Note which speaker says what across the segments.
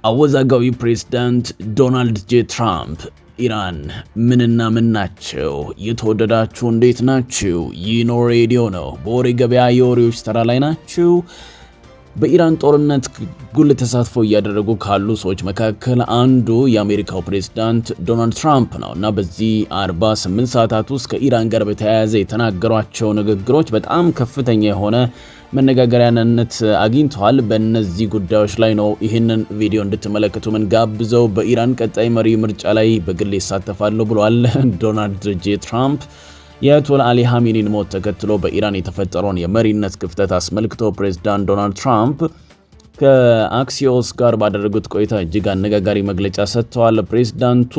Speaker 1: አወዛጋቢ ፕሬዝዳንት ዶናልድ ጄ ትራምፕ ኢራን ምንና ምን ናቸው? የተወደዳችሁ እንዴት ናችሁ? ይህ ነው ሬዲዮ ነው። በወሬ ገበያ የወሬዎች ተራ ላይ ናችሁ። በኢራን ጦርነት ጉልህ ተሳትፎ እያደረጉ ካሉ ሰዎች መካከል አንዱ የአሜሪካው ፕሬዝዳንት ዶናልድ ትራምፕ ነው እና በዚህ 48 ሰዓታት ውስጥ ከኢራን ጋር በተያያዘ የተናገሯቸው ንግግሮች በጣም ከፍተኛ የሆነ መነጋገሪያነት አግኝተዋል። በእነዚህ ጉዳዮች ላይ ነው ይህንን ቪዲዮ እንድትመለከቱ ምን ጋብዘው። በኢራን ቀጣይ መሪ ምርጫ ላይ በግል ይሳተፋለሁ ብሏል ዶናልድ ጄ ትራምፕ። የአያቶላ አሊ ኻሜኒን ሞት ተከትሎ በኢራን የተፈጠረውን የመሪነት ክፍተት አስመልክቶ ፕሬዝዳንት ዶናልድ ትራምፕ ከአክሲዮስ ጋር ባደረጉት ቆይታ እጅግ አነጋጋሪ መግለጫ ሰጥተዋል። ፕሬዝዳንቱ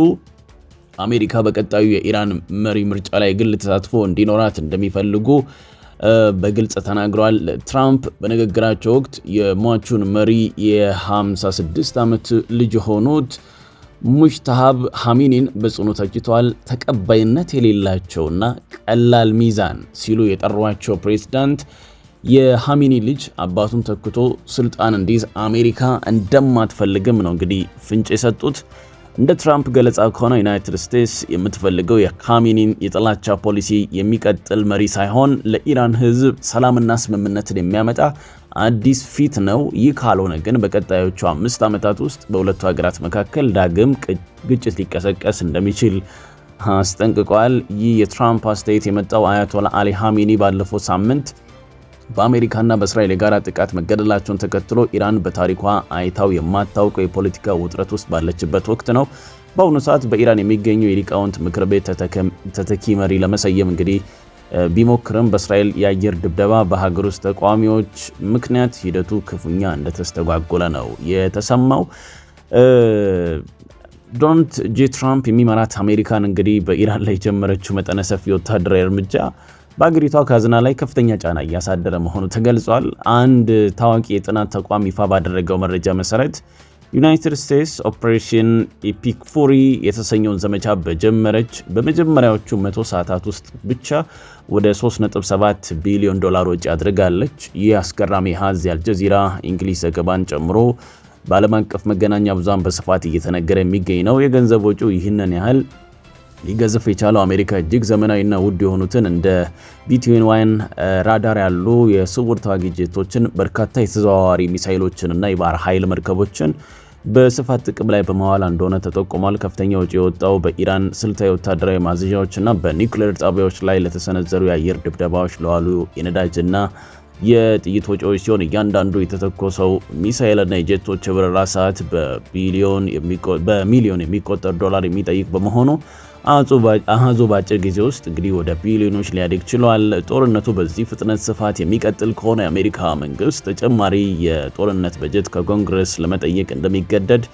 Speaker 1: አሜሪካ በቀጣዩ የኢራን መሪ ምርጫ ላይ ግል ተሳትፎ እንዲኖራት እንደሚፈልጉ በግልጽ ተናግረዋል። ትራምፕ በንግግራቸው ወቅት የሟቹን መሪ የ56 ዓመት ልጅ የሆኑት ሙጅተባ ኻሜኒን በጽኑ ተችተዋል። ተቀባይነት የሌላቸውና ቀላል ሚዛን ሲሉ የጠሯቸው ፕሬዝዳንት የኻሜኒ ልጅ አባቱን ተክቶ ስልጣን እንዲይዝ አሜሪካ እንደማትፈልግም ነው እንግዲህ ፍንጭ የሰጡት። እንደ ትራምፕ ገለጻ ከሆነ ዩናይትድ ስቴትስ የምትፈልገው የኻሜኒን የጥላቻ ፖሊሲ የሚቀጥል መሪ ሳይሆን ለኢራን ሕዝብ ሰላምና ስምምነትን የሚያመጣ አዲስ ፊት ነው። ይህ ካልሆነ ግን በቀጣዮቹ 5 ዓመታት ውስጥ በሁለቱ ሀገራት መካከል ዳግም ግጭት ሊቀሰቀስ እንደሚችል አስጠንቅቀዋል። ይህ የትራምፕ አስተያየት የመጣው አያቶላ አሊ ኻሜኒ ባለፈው ሳምንት በአሜሪካና በእስራኤል የጋራ ጥቃት መገደላቸውን ተከትሎ ኢራን በታሪኳ አይታው የማታውቀው የፖለቲካ ውጥረት ውስጥ ባለችበት ወቅት ነው። በአሁኑ ሰዓት በኢራን የሚገኘው የሊቃውንት ምክር ቤት ተተኪ መሪ ለመሰየም እንግዲህ ቢሞክርም በእስራኤል የአየር ድብደባ በሀገር ውስጥ ተቃዋሚዎች ምክንያት ሂደቱ ክፉኛ እንደተስተጓጎለ ነው የተሰማው። ዶናልድ ጄ ትራምፕ የሚመራት አሜሪካን እንግዲህ በኢራን ላይ የጀመረችው መጠነ ሰፊ ወታደራዊ እርምጃ በአገሪቷ ካዝና ላይ ከፍተኛ ጫና እያሳደረ መሆኑ ተገልጿል። አንድ ታዋቂ የጥናት ተቋም ይፋ ባደረገው መረጃ መሰረት ዩናይትድ ስቴትስ ኦፕሬሽን ኢፒክ ፉሪ የተሰኘውን ዘመቻ በጀመረች በመጀመሪያዎቹ 100 ሰዓታት ውስጥ ብቻ ወደ 3.7 ቢሊዮን ዶላር ወጪ አድርጋለች። ይህ አስገራሚ ሀዝ የአልጀዚራ እንግሊዝ ዘገባን ጨምሮ በዓለም አቀፍ መገናኛ ብዙሃን በስፋት እየተነገረ የሚገኝ ነው። የገንዘብ ወጪው ይህንን ያህል ሊገዘፍ የቻለው አሜሪካ እጅግ ዘመናዊና ውድ የሆኑትን እንደ ቢትዌን ራዳር ያሉ የስውር ተዋጊ ጄቶችን፣ በርካታ የተዘዋዋሪ ሚሳይሎችንና የባህር ኃይል መርከቦችን በስፋት ጥቅም ላይ በመዋል እንደሆነ ተጠቁሟል። ከፍተኛ ወጪ የወጣው በኢራን ስልታዊ ወታደራዊ ማዘዣዎችና በኒውክሌር ጣቢያዎች ላይ ለተሰነዘሩ የአየር ድብደባዎች ለዋሉ የነዳጅና የጥይት ወጪዎች ሲሆን እያንዳንዱ የተተኮሰው ሚሳይልና የጄቶች የበረራ ሰዓት በሚሊዮን የሚቆጠር ዶላር የሚጠይቅ በመሆኑ አሃዙ በአጭር ጊዜ ውስጥ እንግዲህ ወደ ቢሊዮኖች ሊያድግ ችሏል። ጦርነቱ በዚህ ፍጥነት ስፋት የሚቀጥል ከሆነ የአሜሪካ መንግስት ተጨማሪ የጦርነት በጀት ከኮንግረስ ለመጠየቅ እንደሚገደድ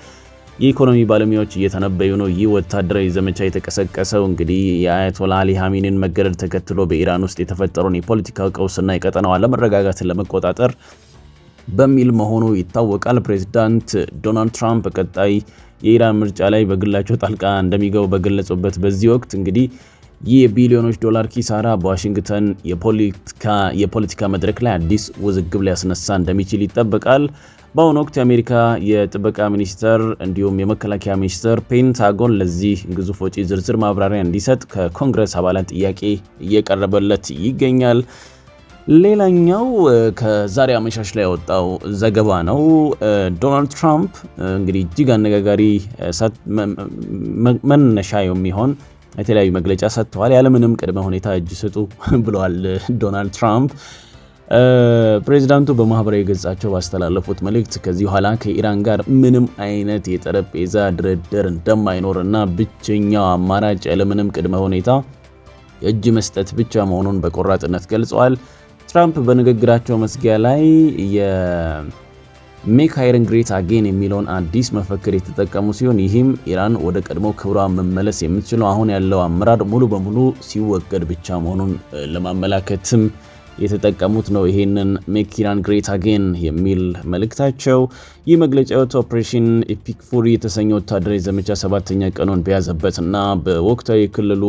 Speaker 1: የኢኮኖሚ ባለሙያዎች እየተነበዩ ነው። ይህ ወታደራዊ ዘመቻ የተቀሰቀሰው እንግዲህ የአያቶላ አሊ ኻሜኒን መገደል ተከትሎ በኢራን ውስጥ የተፈጠረውን የፖለቲካ ቀውስና የቀጠናው አለመረጋጋትን ለመቆጣጠር በሚል መሆኑ ይታወቃል። ፕሬዝዳንት ዶናልድ ትራምፕ ቀጣይ የኢራን ምርጫ ላይ በግላቸው ጣልቃ እንደሚገቡ በገለጹበት በዚህ ወቅት እንግዲህ ይህ የቢሊዮኖች ዶላር ኪሳራ በዋሽንግተን የፖለቲካ መድረክ ላይ አዲስ ውዝግብ ሊያስነሳ እንደሚችል ይጠበቃል። በአሁኑ ወቅት የአሜሪካ የጥበቃ ሚኒስቴር እንዲሁም የመከላከያ ሚኒስቴር ፔንታጎን ለዚህ ግዙፍ ወጪ ዝርዝር ማብራሪያ እንዲሰጥ ከኮንግረስ አባላት ጥያቄ እየቀረበለት ይገኛል። ሌላኛው ከዛሬ አመሻሽ ላይ ያወጣው ዘገባ ነው። ዶናልድ ትራምፕ እንግዲህ እጅግ አነጋጋሪ መነሻ የሚሆን የተለያዩ መግለጫ ሰጥተዋል። ያለምንም ቅድመ ሁኔታ እጅ ስጡ ብለዋል ዶናልድ ትራምፕ። ፕሬዚዳንቱ በማህበራዊ ገጻቸው ባስተላለፉት መልእክት ከዚህ በኋላ ከኢራን ጋር ምንም አይነት የጠረጴዛ ድርድር እንደማይኖርና ብቸኛው አማራጭ ያለምንም ቅድመ ሁኔታ የእጅ መስጠት ብቻ መሆኑን በቆራጥነት ገልጸዋል። ትራምፕ በንግግራቸው መዝጊያ ላይ የሜክ አይረን ግሬት አጌን የሚለውን አዲስ መፈክር የተጠቀሙ ሲሆን ይህም ኢራን ወደ ቀድሞ ክብሯ መመለስ የምትችለው አሁን ያለው አመራር ሙሉ በሙሉ ሲወገድ ብቻ መሆኑን ለማመላከትም የተጠቀሙት ነው። ይሄንን ሜክ ኢራን ግሬት አጌን የሚል መልእክታቸው። ይህ መግለጫ የወጣው ኦፕሬሽን ኢፒክ ፉሪ የተሰኘ ወታደራዊ ዘመቻ 7ኛ ቀኑን በያዘበትና በወቅታዊ ክልሉ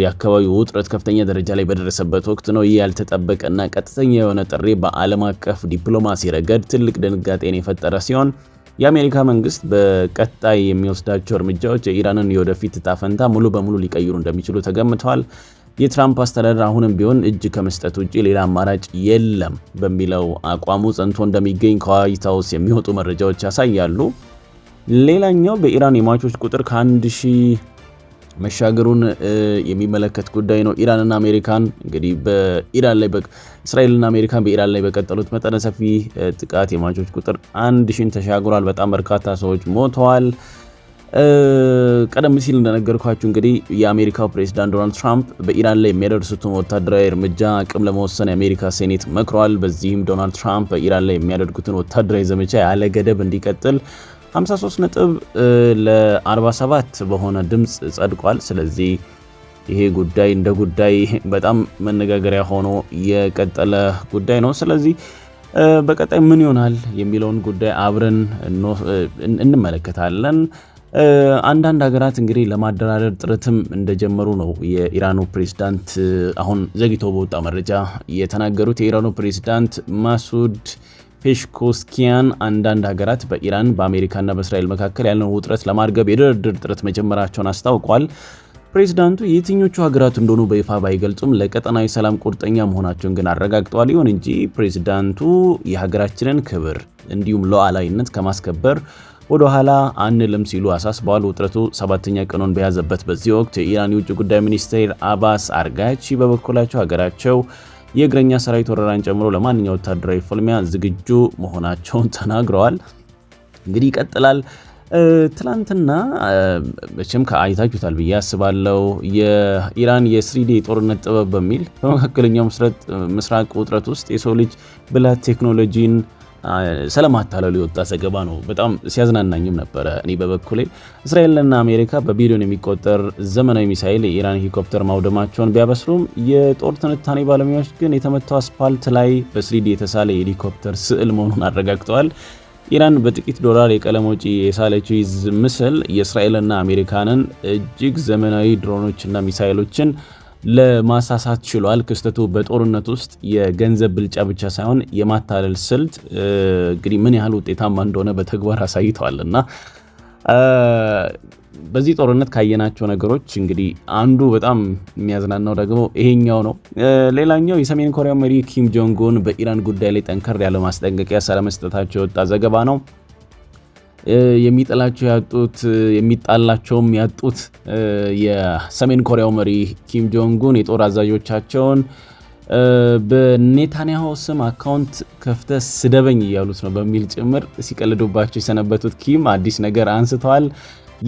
Speaker 1: የአካባቢው ውጥረት ከፍተኛ ደረጃ ላይ በደረሰበት ወቅት ነው። ይህ ያልተጠበቀና ቀጥተኛ የሆነ ጥሪ በዓለም አቀፍ ዲፕሎማሲ ረገድ ትልቅ ድንጋጤን የፈጠረ ሲሆን የአሜሪካ መንግስት በቀጣይ የሚወስዳቸው እርምጃዎች የኢራንን የወደፊት ዕጣ ፈንታ ሙሉ በሙሉ ሊቀይሩ እንደሚችሉ ተገምተዋል። የትራምፕ አስተዳደር አሁንም ቢሆን እጅ ከመስጠት ውጪ ሌላ አማራጭ የለም በሚለው አቋሙ ጸንቶ እንደሚገኝ ከዋይት ሃውስ የሚወጡ መረጃዎች ያሳያሉ። ሌላኛው በኢራን የሟቾች ቁጥር ከ1000 መሻገሩን የሚመለከት ጉዳይ ነው። ኢራንና አሜሪካን እንግዲህ እስራኤልና አሜሪካን በኢራን ላይ በቀጠሉት መጠነ ሰፊ ጥቃት የሟቾች ቁጥር 1000 ተሻግሯል። በጣም በርካታ ሰዎች ሞተዋል። ቀደም ሲል እንደነገርኳችሁ እንግዲህ የአሜሪካው ፕሬዝዳንት ዶናልድ ትራምፕ በኢራን ላይ የሚያደርሱትን ወታደራዊ እርምጃ አቅም ለመወሰን የአሜሪካ ሴኔት መክሯል። በዚህም ዶናልድ ትራምፕ በኢራን ላይ የሚያደርጉትን ወታደራዊ ዘመቻ ያለ ገደብ እንዲቀጥል 53 ነጥብ ለ47 በሆነ ድምፅ ጸድቋል። ስለዚህ ይሄ ጉዳይ እንደ ጉዳይ በጣም መነጋገሪያ ሆኖ የቀጠለ ጉዳይ ነው። ስለዚህ በቀጣይ ምን ይሆናል የሚለውን ጉዳይ አብረን እንመለከታለን። አንዳንድ ሀገራት እንግዲህ ለማደራደር ጥረትም እንደጀመሩ ነው የኢራኑ ፕሬዝዳንት አሁን ዘግይቶ በወጣ መረጃ የተናገሩት። የኢራኑ ፕሬዝዳንት ማሱድ ፔሽኮስኪያን አንዳንድ ሀገራት በኢራን በአሜሪካና በእስራኤል መካከል ያለውን ውጥረት ለማርገብ የድርድር ጥረት መጀመራቸውን አስታውቋል። ፕሬዝዳንቱ የትኞቹ ሀገራት እንደሆኑ በይፋ ባይገልጹም ለቀጠናዊ ሰላም ቁርጠኛ መሆናቸውን ግን አረጋግጠዋል። ይሁን እንጂ ፕሬዝዳንቱ የሀገራችንን ክብር እንዲሁም ሉዓላዊነት ከማስከበር ወደ ኋላ አንልም ሲሉ አሳስበዋል። ውጥረቱ 7ኛ ቀኑን በያዘበት በዚህ ወቅት የኢራን የውጭ ጉዳይ ሚኒስቴር አባስ አርጋቺ በበኩላቸው ሀገራቸው የእግረኛ ሰራዊት ወረራን ጨምሮ ለማንኛውም ወታደራዊ ፍልሚያ ዝግጁ መሆናቸውን ተናግረዋል። እንግዲህ ይቀጥላል። ትላንትና መቼም አይታችሁታል ብዬ አስባለሁ። የኢራን የ3D የጦርነት ጥበብ በሚል በመካከለኛው ምስራቅ ውጥረት ውስጥ የሰው ልጅ ብልሃት ቴክኖሎጂን ስለማታለሉ የወጣ ዘገባ ነው። በጣም ሲያዝናናኝም ነበረ። እኔ በበኩሌ እስራኤልና አሜሪካ በቢሊዮን የሚቆጠር ዘመናዊ ሚሳኤል የኢራን ሄሊኮፕተር ማውደማቸውን ቢያበስሩም የጦር ትንታኔ ባለሙያዎች ግን የተመታው አስፓልት ላይ በ3D የተሳለ የሄሊኮፕተር ስዕል መሆኑን አረጋግጠዋል። ኢራን በጥቂት ዶላር የቀለም ወጪ የሳለችው ምስል የእስራኤልና አሜሪካንን እጅግ ዘመናዊ ድሮኖችና ሚሳኤሎችን ለማሳሳት ችሏል። ክስተቱ በጦርነት ውስጥ የገንዘብ ብልጫ ብቻ ሳይሆን የማታለል ስልት እንግዲህ ምን ያህል ውጤታማ እንደሆነ በተግባር አሳይተዋልና በዚህ ጦርነት ካየናቸው ነገሮች እንግዲህ አንዱ በጣም የሚያዝናናው ደግሞ ይሄኛው ነው። ሌላኛው የሰሜን ኮሪያ መሪ ኪም ጆንግ ኡን በኢራን ጉዳይ ላይ ጠንከር ያለ ማስጠንቀቂያ ስለመስጠታቸው የወጣ ዘገባ ነው። የሚጠላቸው ያጡት የሚጣላቸውም ያጡት የሰሜን ኮሪያው መሪ ኪም ጆንግ ኡን የጦር አዛዦቻቸውን በኔታንያሁ ስም አካውንት ከፍተ ስደበኝ እያሉት ነው በሚል ጭምር ሲቀልዱባቸው የሰነበቱት ኪም አዲስ ነገር አንስተዋል።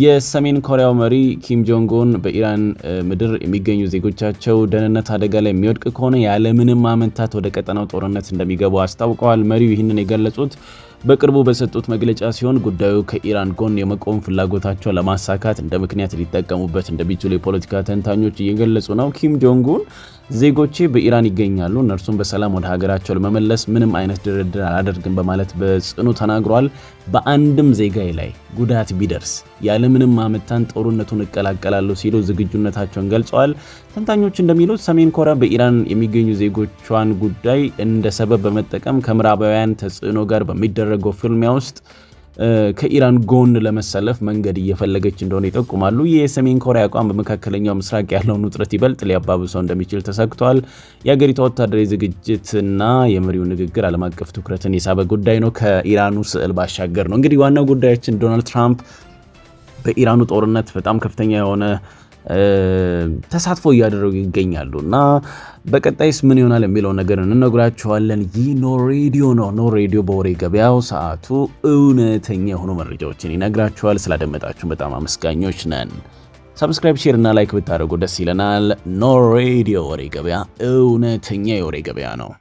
Speaker 1: የሰሜን ኮሪያው መሪ ኪም ጆንግ ኡን በኢራን ምድር የሚገኙ ዜጎቻቸው ደህንነት አደጋ ላይ የሚወድቅ ከሆነ ያለምንም አመንታት ወደ ቀጠናው ጦርነት እንደሚገቡ አስታውቀዋል። መሪው ይህንን የገለጹት በቅርቡ በሰጡት መግለጫ ሲሆን ጉዳዩ ከኢራን ጎን የመቆም ፍላጎታቸው ለማሳካት እንደ ምክንያት ሊጠቀሙበት እንደሚችሉ የፖለቲካ ተንታኞች እየገለጹ ነው። ኪም ጆንግ ኡን ዜጎቼ በኢራን ይገኛሉ፣ እነርሱም በሰላም ወደ ሀገራቸው ለመመለስ ምንም አይነት ድርድር አላደርግም በማለት በጽኑ ተናግረዋል። በአንድም ዜጋዬ ላይ ጉዳት ቢደርስ ያለምንም ማመንታት ጦርነቱን እቀላቀላለሁ ሲሉ ዝግጁነታቸውን ገልጸዋል። ተንታኞች እንደሚሉት ሰሜን ኮሪያ በኢራን የሚገኙ ዜጎቿን ጉዳይ እንደ ሰበብ በመጠቀም ከምዕራባውያን ተጽዕኖ ጋር በሚደረገው ፍልሚያ ውስጥ ከኢራን ጎን ለመሰለፍ መንገድ እየፈለገች እንደሆነ ይጠቁማሉ። ይህ የሰሜን ኮሪያ አቋም በመካከለኛው ምስራቅ ያለውን ውጥረት ይበልጥ ሊያባብሰው እንደሚችል ተሰግቷል። የሀገሪቷ ወታደራዊ ዝግጅትና የመሪው ንግግር ዓለም አቀፍ ትኩረትን የሳበ ጉዳይ ነው። ከኢራኑ ስዕል ባሻገር ነው። እንግዲህ ዋናው ጉዳያችን ዶናልድ ትራምፕ በኢራኑ ጦርነት በጣም ከፍተኛ የሆነ ተሳትፎ እያደረጉ ይገኛሉ እና በቀጣይስ ምን ይሆናል የሚለው ነገር እንነግራችኋለን። ይህ ኖ ሬዲዮ ነው። ኖ ሬዲዮ በወሬ ገበያው ሰዓቱ እውነተኛ የሆኑ መረጃዎችን ይነግራችኋል። ስላደመጣችሁ በጣም አመስጋኞች ነን። ሰብስክራይብ፣ ሼር እና ላይክ ብታደርጉ ደስ ይለናል። ኖ ሬዲዮ ወሬ ገበያ እውነተኛ የወሬ ገበያ ነው።